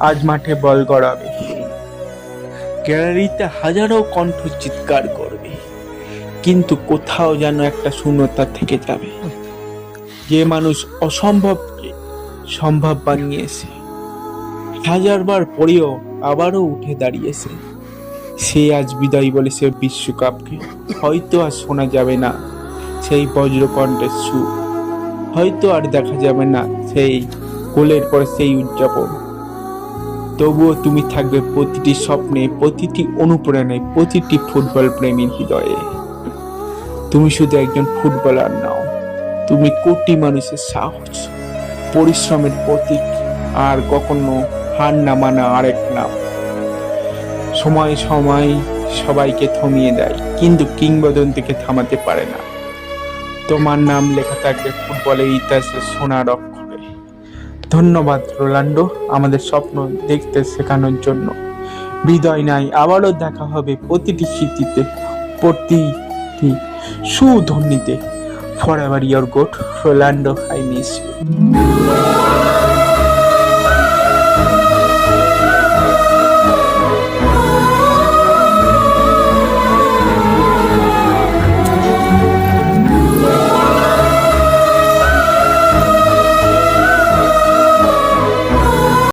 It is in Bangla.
আজ মাঠে বল গড়াবে, গ্যালারিতে হাজারো কণ্ঠ চিৎকার করবে, কিন্তু কোথাও যেন একটা শূন্যতা থেকে যাবে। যে মানুষ অসম্ভবকে সম্ভব বানিয়েছে, হাজারবার পরেও আবারও উঠে দাঁড়িয়েছে, সে আজ বিদায় বলেছে বিশ্বকাপকে। হয়তো আর শোনা যাবে না সেই বজ্রকণ্ঠের সুর, হয়তো আর দেখা যাবে না সেই গোলের পর সেই উদযাপন, তবুও তুমি থাকবে প্রতিটি স্বপ্নে, প্রতিটি অনুপ্রেরণায়, প্রতিটি ফুটবল প্রেমীর হৃদয়ে। তুমি শুধু একজন ফুটবলার নাও, তুমি কোটি মানুষের সাহস, পরিশ্রমের প্রতীক, আর কখনো হার না মানা আরেক নাম। সময় সময় সবাইকে থমিয়ে দেয়, কিন্তু কিংবদন্তিকে থামাতে পারে না। তোমার নাম লেখা থাকবে ফুটবলের ইতিহাসে সোনার অক্ষরে। ধন্যবাদ রোনাল্ডো, আমাদের স্বপ্ন দেখতে শেখানোর জন্য। বিদায় নাই, আবারও দেখা হবে প্রতিটি স্মৃতিতে, প্রতিটি সুধ্বনিতে। Forever your goat Ronaldo, I miss you.